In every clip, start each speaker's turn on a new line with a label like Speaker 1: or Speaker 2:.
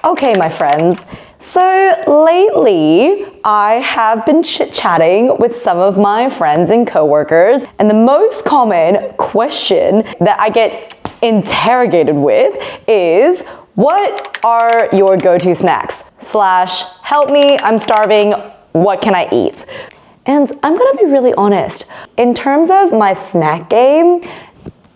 Speaker 1: Okay, my friends. So lately, I have been chit-chatting with some of my friends and coworkers, and the most common question that I get interrogated with is, what are your go-to snacks? / help me, I'm starving, what can I eat? And I'm gonna be really honest. In terms of my snack game,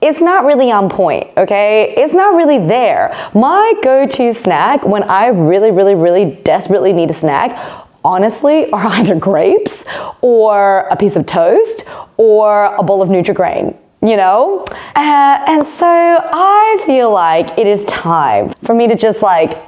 Speaker 1: it's not really on point, okay? It's not really there. My go-to snack when I really desperately need a snack, honestly, are either grapes or a piece of toast or a bowl of Nutri-Grain, you know? And so I feel like it is time for me to just like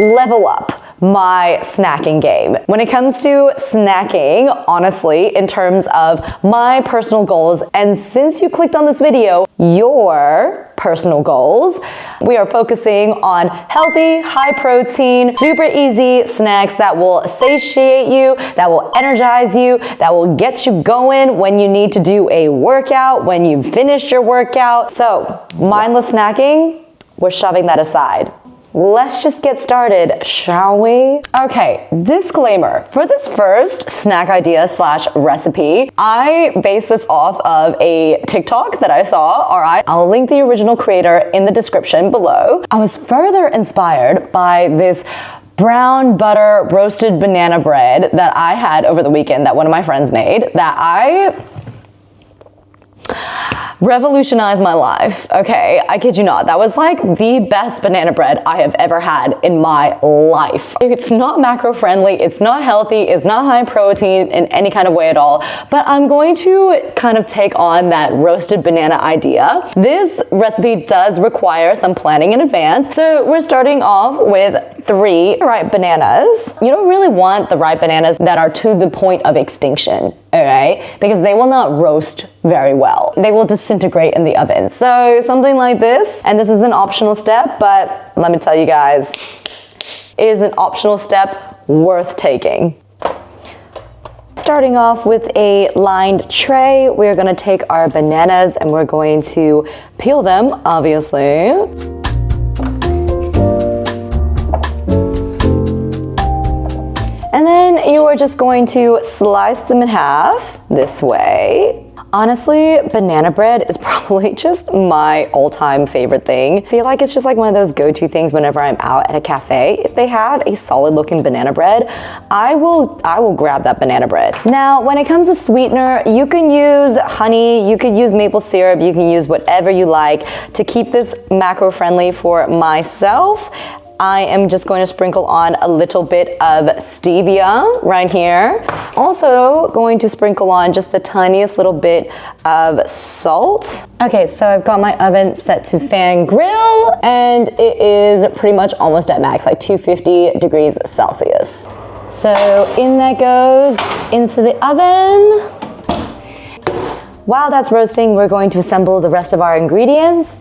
Speaker 1: level up my snacking game. When it comes to snacking, honestly, in terms of my personal goals, and since you clicked on this video, your personal goals, we are focusing on healthy, high protein, super easy snacks that will satiate you, that will energize you, that will get you going when you need to do a workout, when you've finished your workout. So mindless snacking, we're shoving that aside. Let's just get started, shall we? Okay, disclaimer. For this first snack idea / recipe, I based this off of a TikTok that I saw, all right? I'll link the original creator in the description below. I was further inspired by this brown butter roasted banana bread that I had over the weekend that one of my friends made that I revolutionized my life, okay? I kid you not. That was like the best banana bread I have ever had in my life. It's not macro friendly, it's not healthy, it's not high protein in any kind of way at all, but I'm going to kind of take on that roasted banana idea. This recipe does require some planning in advance, so we're starting off with 3 ripe bananas. You don't really want the ripe bananas that are to the point of extinction, okay? Because they will not roast very well. They will disintegrate in the oven. So something like this, and this is an optional step, but let me tell you guys, it is an optional step worth taking. Starting off with a lined tray, we're gonna take our bananas and we're going to peel them, obviously. And then you are just going to slice them in half this way. Honestly, banana bread is probably just my all-time favorite thing. I feel like it's just like one of those go-to things whenever I'm out at a cafe. If they have a solid looking banana bread, I will grab that banana bread. Now, when it comes to sweetener, you can use honey, you could use maple syrup, you can use whatever you like. To keep this macro-friendly for myself, I am just going to sprinkle on a little bit of stevia right here. Also going to sprinkle on just the tiniest little bit of salt. Okay, so I've got my oven set to fan grill and it is pretty much almost at max, like 250 degrees Celsius. So in that goes into the oven. While that's roasting, we're going to assemble the rest of our ingredients.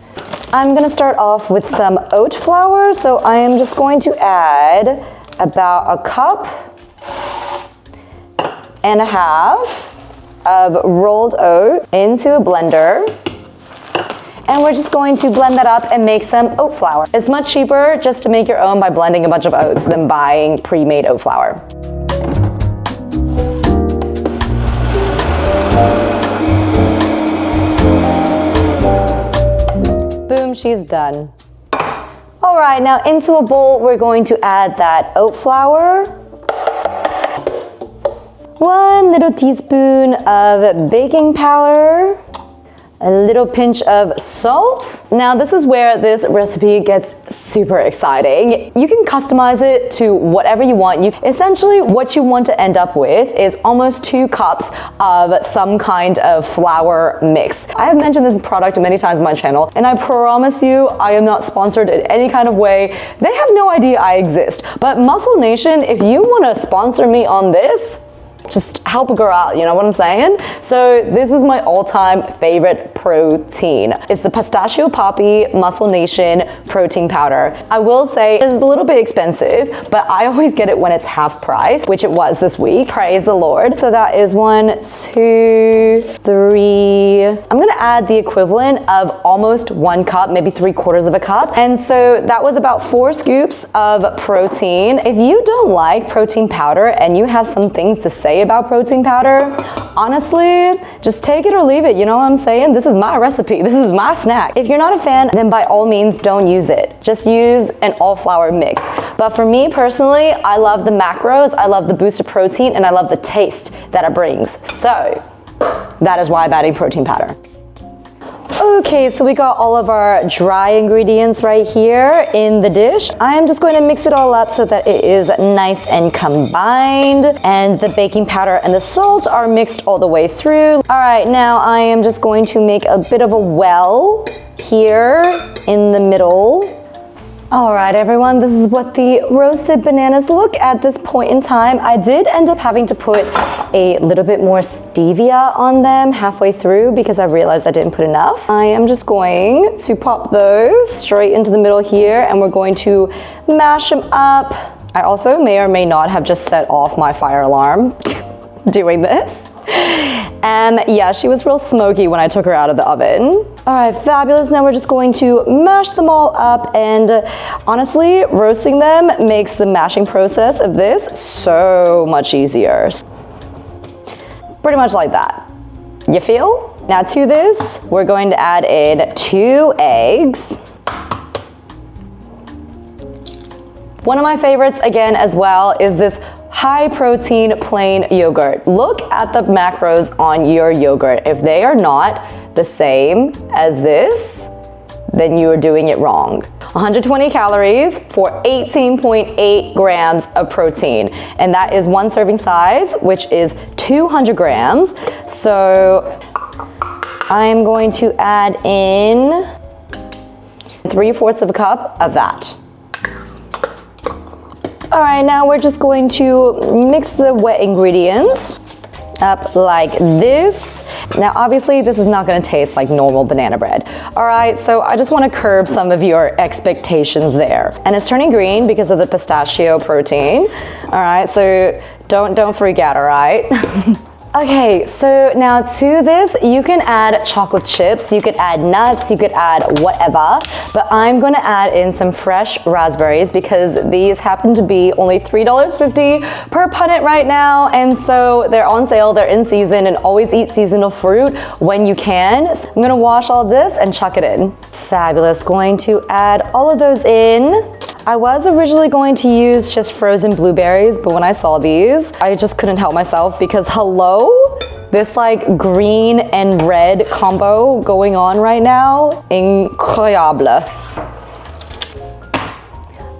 Speaker 1: I'm gonna start off with some oat flour. So I am just going to add about 1.5 cups of rolled oat into a blender. And we're just going to blend that up and make some oat flour. It's much cheaper just to make your own by blending a bunch of oats than buying pre-made oat flour. Boom, she's done. All right, now into a bowl, we're going to add that oat flour. 1 little teaspoon of baking powder. A little pinch of salt. Now this is where this recipe gets super exciting. You can customize it to whatever you want. Essentially what you want to end up with is almost 2 cups of some kind of flour mix. I have mentioned this product many times on my channel, and I promise you I am not sponsored in any kind of way. They have no idea I exist. But Muscle Nation, if you want to sponsor me on this, just help a girl out, you know what I'm saying? So this is my all-time favorite protein. It's the Pistachio Poppy Muscle Nation protein powder. I will say it's a little bit expensive, but I always get it when it's half price, which it was this week. Praise the Lord. So that is 1, 2, 3. I'm gonna add the equivalent of almost 1 cup, maybe 3/4 of a cup. And so that was about 4 scoops of protein. If you don't like protein powder and you have some things to say about protein powder, honestly, just take it or leave it. You know what I'm saying? This is my recipe. This is my snack. If you're not a fan, then by all means, don't use it. Just use an all flour mix. But for me personally, I love the macros, I love the boost of protein, and I love the taste that it brings. So that is why I'm adding protein powder. Okay, so we got all of our dry ingredients right here in the dish. I am just going to mix it all up so that it is nice and combined, and the baking powder and the salt are mixed all the way through. All right, now I am just going to make a bit of a well here in the middle. All right, everyone, this is what the roasted bananas look at this point in time. I did end up having to put a little bit more stevia on them halfway through because I realized I didn't put enough. I am just going to pop those straight into the middle here, and we're going to mash them up. I also may or may not have just set off my fire alarm doing this. Yeah, she was real smoky when I took her out of the oven. All right, fabulous. Now we're just going to mash them all up, and honestly, roasting them makes the mashing process of this so much easier. Pretty much like that. You feel? Now to this, we're going to add in 2 eggs. One of my favorites, again, as well, is this high protein plain yogurt. Look at the macros on your yogurt. If they are not the same as this, then you are doing it wrong. 120 calories for 18.8 grams of protein. And that is 1 serving size, which is 200 grams. So I'm going to add in 3/4 of a cup of that. All right, now we're just going to mix the wet ingredients up like this. Now, obviously, this is not gonna taste like normal banana bread. All right, so I just wanna curb some of your expectations there. And it's turning green because of the pistachio protein. All right, so don't freak out, all right? Okay, so now to this, you can add chocolate chips, you could add nuts, you could add whatever, but I'm gonna add in some fresh raspberries because these happen to be only $3.50 per punnet right now, and so they're on sale, they're in season, and always eat seasonal fruit when you can. So I'm gonna wash all this and chuck it in. Fabulous, going to add all of those in. I was originally going to use just frozen blueberries, but when I saw these, I just couldn't help myself because hello, this like green and red combo going on right now, incroyable.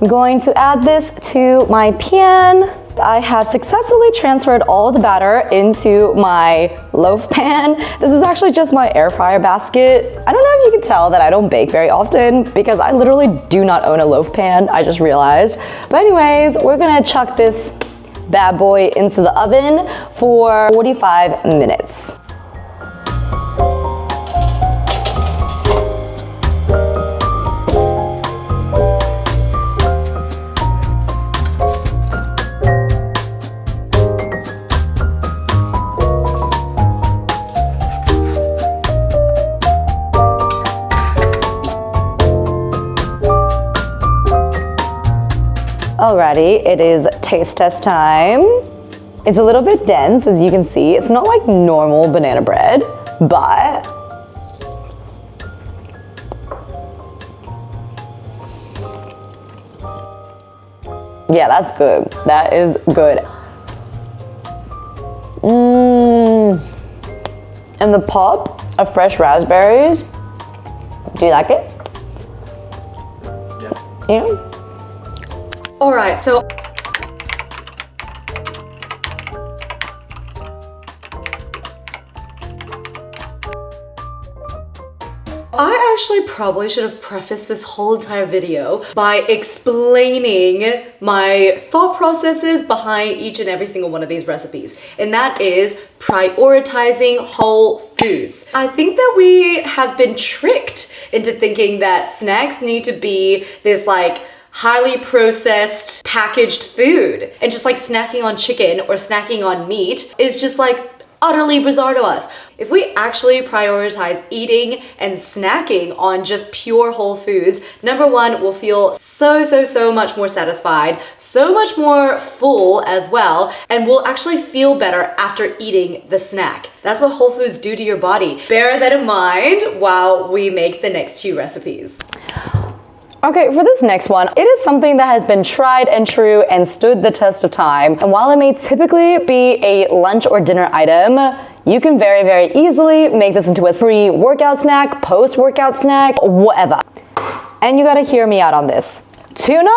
Speaker 1: I'm going to add this to my pan. I have successfully transferred all of the batter into my loaf pan. This is actually just my air fryer basket. I don't know if you can tell that I don't bake very often because I literally do not own a loaf pan, I just realized. But anyways, we're gonna chuck this bad boy into the oven for 45 minutes. Alrighty, it is taste test time. It's a little bit dense, as you can see. It's not like normal banana bread, but yeah, that's good. That is good. And the pop of fresh raspberries. Do you like it? Yeah. All right, so I
Speaker 2: actually probably should have prefaced this whole entire video by explaining my thought processes behind each and every single one of these recipes. And that is prioritizing whole foods. I think that we have been tricked into thinking that snacks need to be this like highly processed packaged food, and just like snacking on chicken or snacking on meat is just like utterly bizarre to us. If we actually prioritize eating and snacking on just pure whole foods, number one, we'll feel so much more satisfied, so much more full as well, and we'll actually feel better after eating the snack. That's what whole foods do to your body. Bear that in mind while we make the next two recipes.
Speaker 1: Okay, for this next one, it is something that has been tried and true and stood the test of time. And while it may typically be a lunch or dinner item, you can very easily make this into a pre-workout snack, post-workout snack, whatever. And you gotta hear me out on this. Tuna,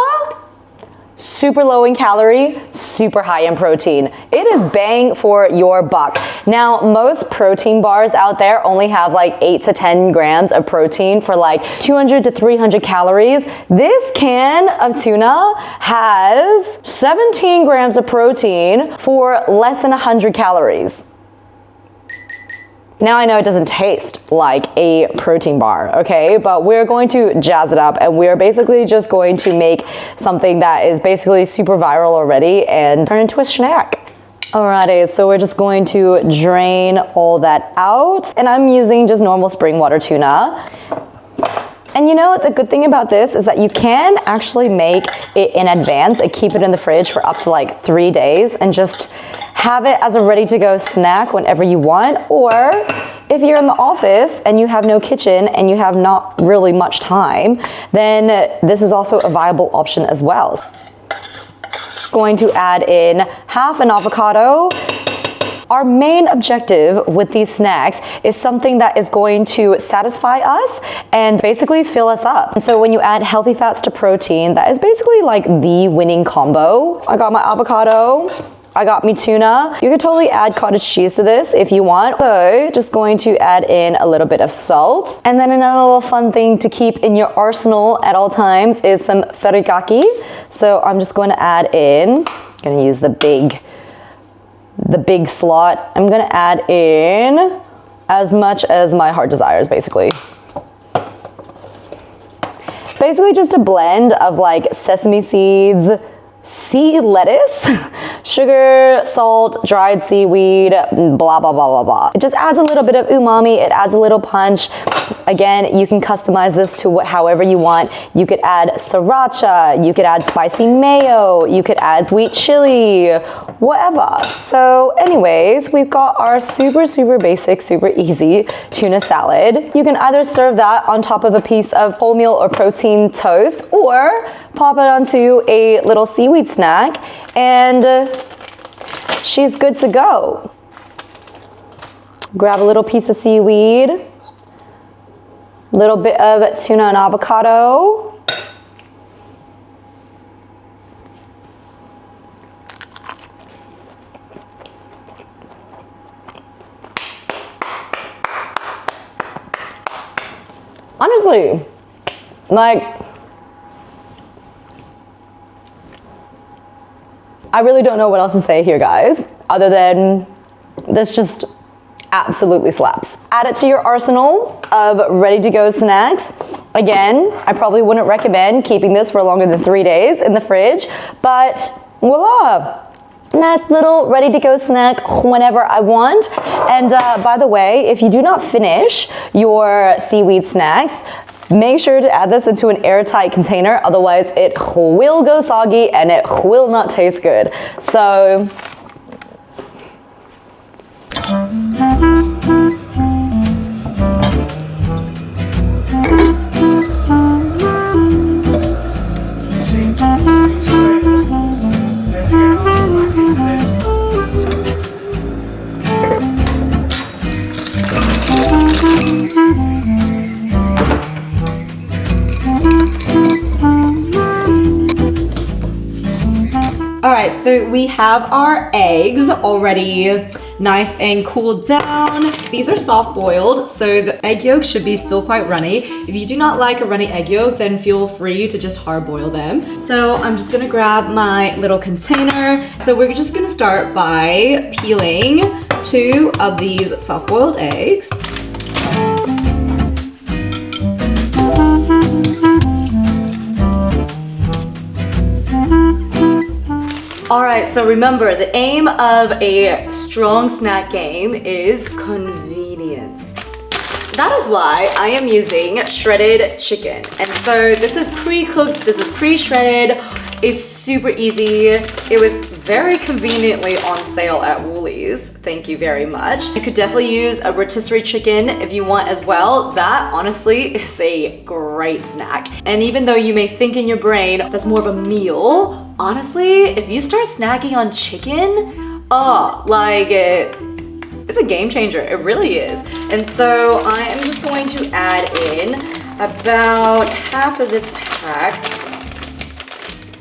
Speaker 1: super low in calorie, super high in protein. It is bang for your buck. Now, most protein bars out there only have like 8 to 10 grams of protein for like 200 to 300 calories. This can of tuna has 17 grams of protein for less than 100 calories. Now I know it doesn't taste like a protein bar, okay? But we're going to jazz it up, and we're basically just going to make something that is basically super viral already and turn into a snack. Alrighty, so we're just going to drain all that out, and I'm using just normal spring water tuna. And you know, the good thing about this is that you can actually make it in advance and keep it in the fridge for up to like 3 days and just have it as a ready-to-go snack whenever you want. Or if you're in the office and you have no kitchen and you have not really much time, then this is also a viable option as well. Going to add in half an avocado. Our main objective with these snacks is something that is going to satisfy us and basically fill us up. And so when you add healthy fats to protein, that is basically like the winning combo. I got my avocado. I got me tuna. You could totally add cottage cheese to this if you want. So just going to add in a little bit of salt. And then another little fun thing to keep in your arsenal at all times is some teriyaki. So I'm just going to add in, I'm going to use the big slot. I'm going to add in as much as my heart desires, basically. Basically just a blend of like sesame seeds, sea lettuce, sugar, salt, dried seaweed, blah, blah, blah, blah, blah. It just adds a little bit of umami. It adds a little punch. Again, you can customize this to however you want. You could add sriracha, you could add spicy mayo, you could add sweet chili, whatever. So anyways, we've got our super basic, super easy tuna salad. You can either serve that on top of a piece of wholemeal or protein toast, or pop it onto a little seaweed snack, and she's good to go. Grab a little piece of seaweed, little bit of tuna and avocado. Honestly, like, I really don't know what else to say here, guys, other than this just absolutely slaps. Add it to your arsenal of ready-to-go snacks. Again, I probably wouldn't recommend keeping this for longer than 3 days in the fridge, but voila. Nice little ready-to-go snack whenever I want. And by the way, if you do not finish your seaweed snacks, make sure to add this into an airtight container, otherwise it will go soggy and it will not taste good. So,
Speaker 2: all right, so we have our eggs already nice and cooled down. These are soft boiled, so the egg yolk should be still quite runny. If you do not like a runny egg yolk, then feel free to just hard boil them. So I'm just gonna grab my little container. So we're just gonna start by peeling 2 of these soft boiled eggs. Alright, so remember, the aim of a strong snack game is convenience. That is why I am using shredded chicken. And so this is pre-cooked, this is pre-shredded, it's super easy. It was very conveniently on sale at Woolies. Thank you very much. You could definitely use a rotisserie chicken if you want as well. That honestly is a great snack. And even though you may think in your brain that's more of a meal, honestly, if you start snacking on chicken, it's a game changer. It really is. And so I am just going to add in about half of this pack.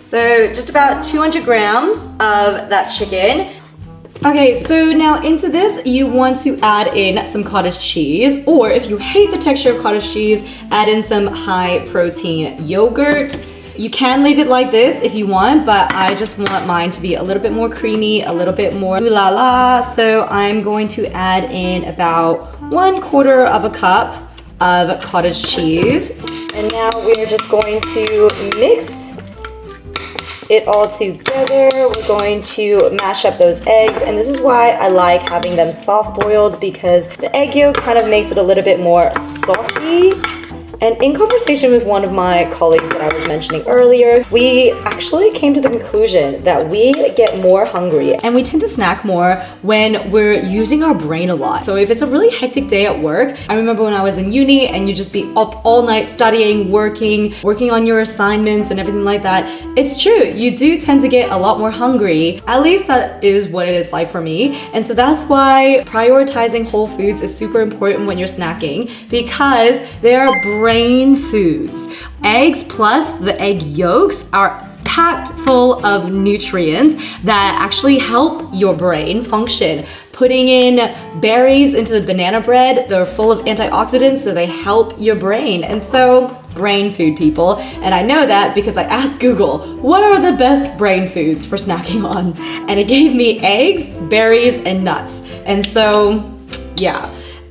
Speaker 2: So just about 200 grams of that chicken. Okay, so now into this, you want to add in some cottage cheese, or if you hate the texture of cottage cheese, add in some high protein yogurt. You can leave it like this if you want, but I just want mine to be a little bit more creamy, a little bit more ooh la la. So I'm going to add in about 1/4 of a cup of cottage cheese. And now we're just going to mix it all together. We're going to mash up those eggs, and this is why I like having them soft boiled, because the egg yolk kind of makes it a little bit more saucy. And in conversation with one of my colleagues that I was mentioning earlier, we actually came to the conclusion that we get more hungry and we tend to snack more when we're using our brain a lot. So if it's a really hectic day at work, I remember when I was in uni and you just be up all night studying, working on your assignments and everything like that, it's true, you do tend to get a lot more hungry. At least that is what it is like for me. And so that's why prioritizing whole foods is super important when you're snacking, because they are brain foods. Eggs plus the egg yolks are packed full of nutrients that actually help your brain function. Putting in berries into the banana bread, they're full of antioxidants, so they help your brain. And so, brain food, people. And I know that because I asked Google, what are the best brain foods for snacking on? And it gave me eggs, berries, and nuts. And so, yeah.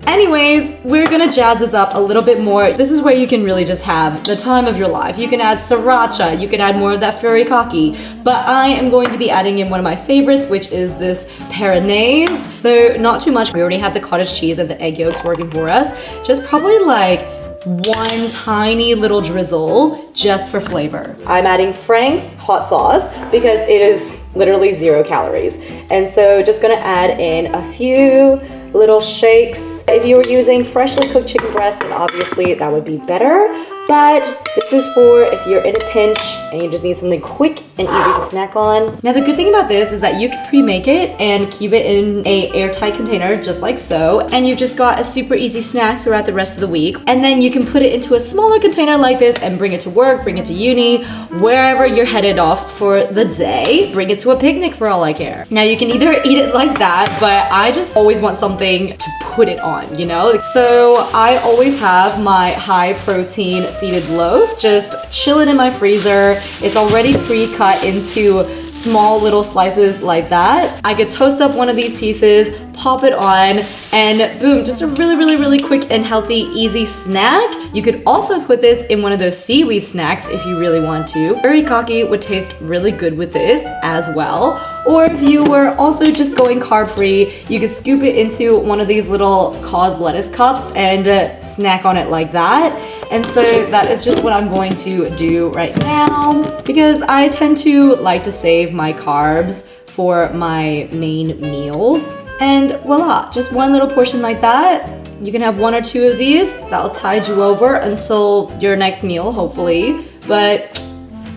Speaker 2: Anyways, we're gonna jazz this up a little bit more. This is where you can really just have the time of your life. You can add sriracha, you can add more of that furikake, but I am going to be adding in one of my favorites, which is this peronaise. So not too much. We already have the cottage cheese and the egg yolks working for us. Just probably like one tiny little drizzle just for flavor. I'm adding Frank's hot sauce because it is literally 0 calories. And so just gonna add in a few little shakes. If you were using freshly cooked chicken breast, then obviously that would be better. But this is for if you're in a pinch and you just need something quick and easy to snack on. Now the good thing about this is that you can pre-make it and keep it in an airtight container just like so. And you've just got a super easy snack throughout the rest of the week. And then you can put it into a smaller container like this and bring it to work, bring it to uni, wherever you're headed off for the day. Bring it to a picnic for all I care. Now you can either eat it like that, but I just always want something to put it on, you know? So I always have my high protein seeded loaf just chilling in my freezer. It's already pre-cut into small little slices like that. I could toast up one of these pieces, pop it on, and boom, just a really quick and healthy, easy snack. You could also put this in one of those seaweed snacks if you really want to. Furikake would taste really good with this as well. Or if you were also just going carb-free, you could scoop it into one of these little cause lettuce cups and snack on it like that. And so that is just what I'm going to do right now, because I tend to like to save my carbs for my main meals. And voila, just one little portion like that. You can have 1 or 2 of these. That'll tide you over until your next meal, hopefully. But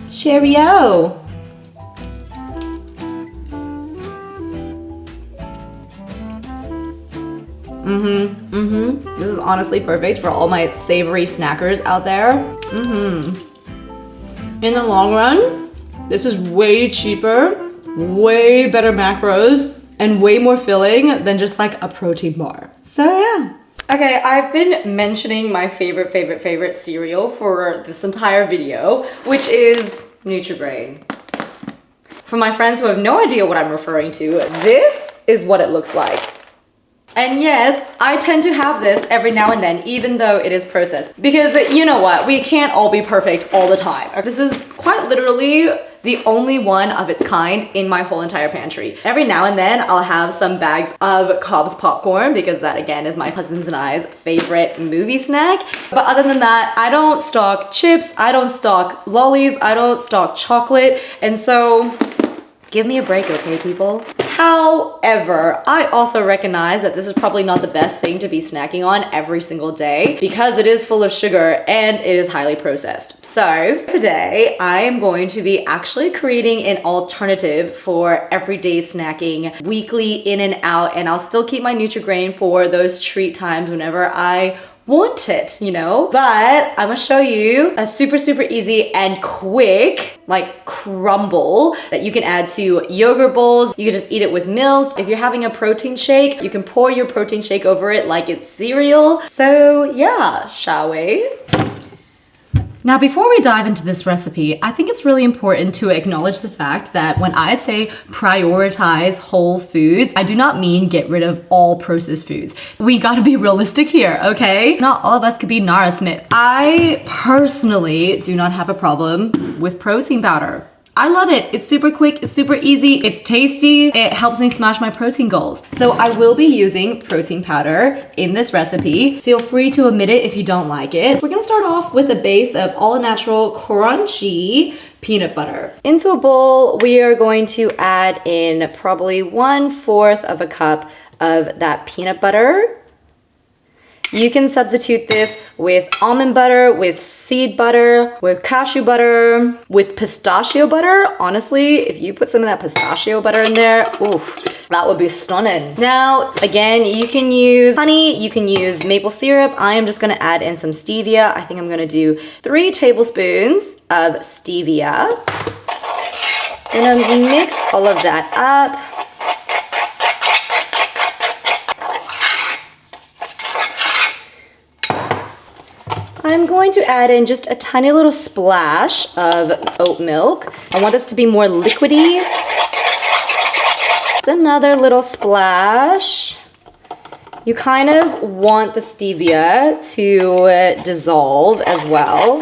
Speaker 2: cheerio. This is honestly perfect for all my savory snackers out there. In the long run, this is way cheaper, way better macros, and way more filling than just like a protein bar. So yeah. Okay, I've been mentioning my favorite cereal for this entire video, which is Nutri-Grain. For my friends who have no idea what I'm referring to, this is what it looks like. And yes, I tend to have this every now and then, even though it is processed. Because you know what, we can't all be perfect all the time. This is quite literally the only one of its kind in my whole entire pantry. Every now and then I'll have some bags of Cobb's popcorn because that again is my husband's and I's favorite movie snack. But other than that, I don't stock chips, I don't stock lollies, I don't stock chocolate. And so give me a break, okay, people? However, I also recognize that this is probably not the best thing to be snacking on every single day because it is full of sugar and it is highly processed. So today I am going to be actually creating an alternative for everyday snacking, weekly in and out, and I'll still keep my Nutri-Grain for those treat times whenever I want it, you know? But I'm gonna show you a super easy and quick like crumble that you can add to yogurt bowls. You can just eat it with milk. If you're having a protein shake, you can pour your protein shake over it like it's cereal. So yeah, shall we? Now, before we dive into this recipe, I think it's really important to acknowledge the fact that when I say prioritize whole foods, I do not mean get rid of all processed foods. We gotta be realistic here, okay? Not all of us could be Nara Smith. I personally do not have a problem with protein powder. I love it. It's super quick, it's super easy, it's tasty, it helps me smash my protein goals. So I will be using protein powder in this recipe. Feel free to omit it if you don't like it. We're gonna start off with a base of all natural crunchy peanut butter. Into a bowl, we are going to add in probably 1/4 of a cup of that peanut butter. You can substitute this with almond butter, with seed butter, with cashew butter, with pistachio butter. Honestly, if you put some of that pistachio butter in there, oof, that would be stunning. Now, again, you can use honey, you can use maple syrup. I am just gonna add in some stevia. I think I'm gonna do 3 tablespoons of stevia. Gonna mix all of that up. I'm going to add in just a tiny little splash of oat milk. I want this to be more liquidy. Just another little splash. You kind of want the stevia to dissolve as well.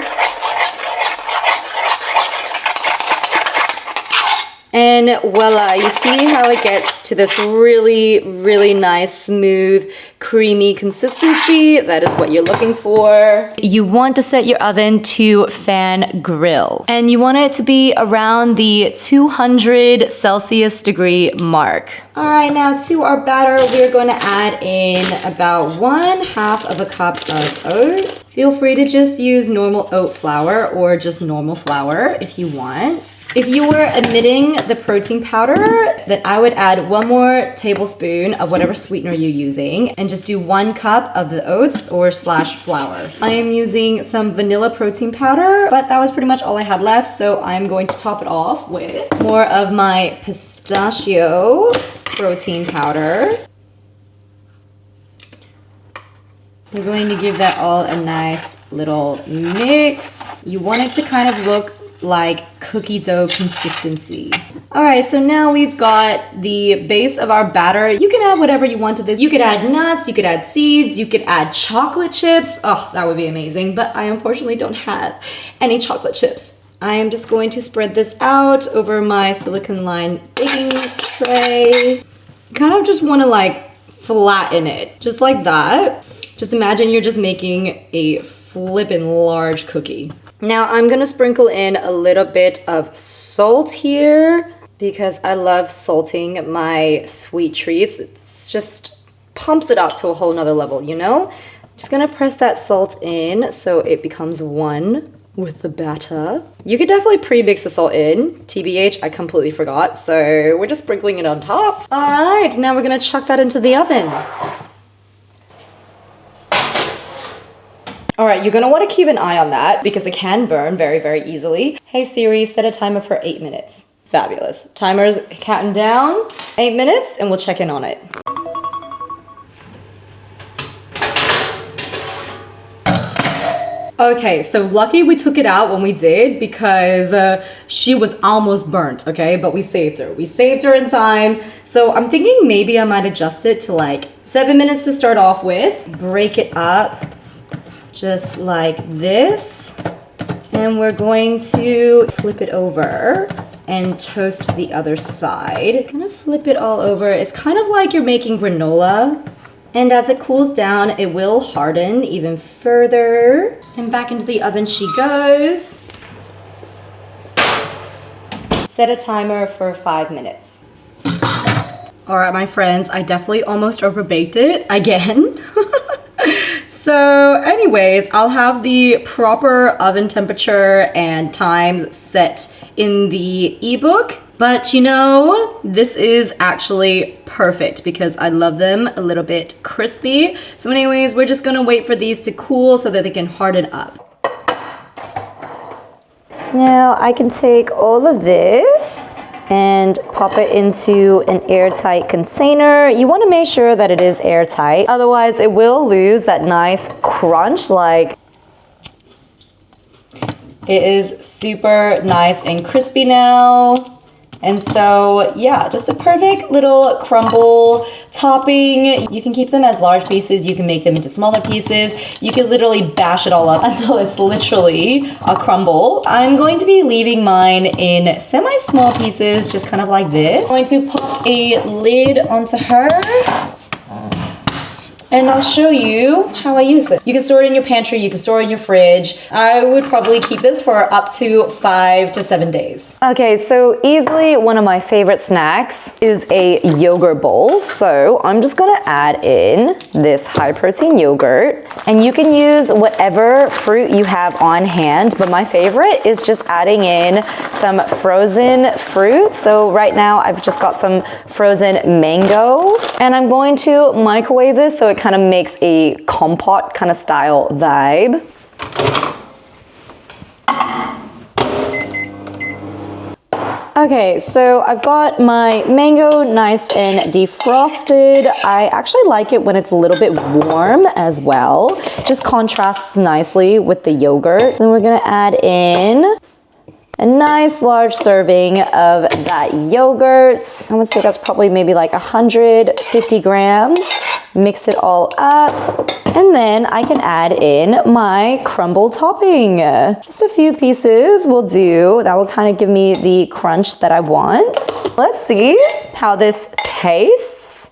Speaker 2: And voila, you see how it gets to this really nice, smooth, creamy consistency. That is what you're looking for. You want to set your oven to fan grill. And you want it to be around the 200 Celsius degree mark. All right, now to our batter, we're going to add in about 1/2 of a cup of oats. Feel free to just use normal oat flour or just normal flour if you want. If you were omitting the protein powder, then I would add 1 more tablespoon of whatever sweetener you're using and just do 1 cup of the oats or slash flour. I am using some vanilla protein powder, but that was pretty much all I had left, so I'm going to top it off with more of my pistachio protein powder. We're going to give that all a nice little mix. You want it to kind of look like cookie dough consistency. All right, so now we've got the base of our batter. You can add whatever you want to this. You could add nuts, you could add seeds, you could add chocolate chips. Oh, that would be amazing, but I unfortunately don't have any chocolate chips. I am just going to spread this out over my silicone lined baking tray. You kind of just want to like flatten it, just like that. Just imagine you're just making a flippin' large cookie. Now I'm gonna sprinkle in a little bit of salt here because I love salting my sweet treats. It's just pumps it up to a whole nother level, you know? Just gonna press that salt in so it becomes one with the batter. You could definitely pre-mix the salt in. TBH, I completely forgot, so we're just sprinkling it on top. All right, now we're gonna chuck that into the oven. All right, you're gonna wanna keep an eye on that because it can burn very easily. Hey Siri, set a timer for 8 minutes.
Speaker 1: Fabulous. Timer's counting down, 8 minutes, and we'll check in on it. Okay, so lucky we took it out when we did because she was almost burnt, okay? But we saved her. We saved her in time. So I'm thinking maybe I might adjust it to like 7 minutes to start off with. Break it up just like this. And we're going to flip it over and toast the other side. Kind of flip it all over. It's kind of like you're making granola. And as it cools down, it will harden even further. And back into the oven she goes. Set a timer for 5 minutes. All right, my friends, I definitely almost overbaked it again. So anyways, I'll have the proper oven temperature and times set in the ebook. But you know, this is actually perfect because I love them a little bit crispy. So anyways, we're just gonna wait for these to cool so that they can harden up. Now I can take all of this and pop it into an airtight container. You wanna make sure that it is airtight, otherwise it will lose that nice crunch. Like, it is super nice and crispy now. And so, yeah, just a perfect little crumble topping. You can keep them as large pieces. You can make them into smaller pieces. You can literally bash it all up until it's literally a crumble. I'm going to be leaving mine in semi-small pieces, just kind of like this. I'm going to pop a lid onto her. And I'll show you how I use this. You can store it in your pantry, you can store it in your fridge. I would probably keep this for up to 5 to 7 days. Okay, so easily one of my favorite snacks is a yogurt bowl. So I'm just gonna add in this high protein yogurt. And you can use whatever fruit you have on hand, but my favorite is just adding in some frozen fruit. So right now I've just got some frozen mango, and I'm going to microwave this so it kind of makes a compote kind of style vibe. Okay, so I've got my mango nice and defrosted. I actually like it when it's a little bit warm as well. Just contrasts nicely with the yogurt. Then we're gonna add in a nice large serving of that yogurt. I would say that's probably maybe like 150 grams. Mix it all up. And then I can add in my crumble topping. Just a few pieces will do. That will kind of give me the crunch that I want. Let's see how this tastes.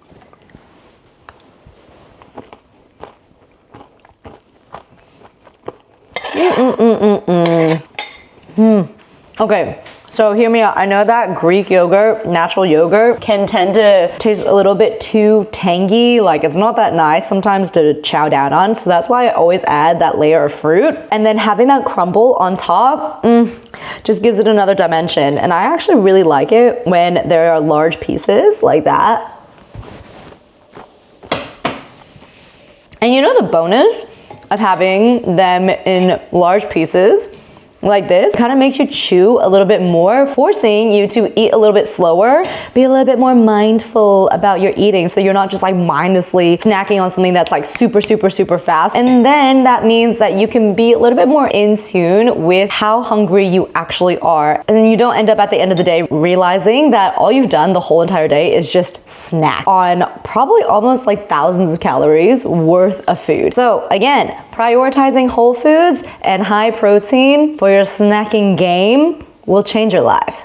Speaker 1: Okay, so hear me out. I know that Greek yogurt, natural yogurt, can tend to taste a little bit too tangy. Like, it's not that nice sometimes to chow down on. So that's why I always add that layer of fruit. And then having that crumble on top just gives it another dimension. And I actually really like it when there are large pieces like that. And you know the bonus of having them in large pieces like this kind of makes you chew a little bit more, forcing you to eat a little bit slower, be a little bit more mindful about your eating, so you're not just like mindlessly snacking on something that's like super fast. And then that means that you can be a little bit more in tune with how hungry you actually are, and then you don't end up at the end of the day realizing that all you've done the whole entire day is just snack on probably almost like thousands of calories worth of food. So again, prioritizing whole foods and high protein for your snacking game will change your life.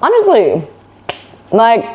Speaker 1: Honestly, like,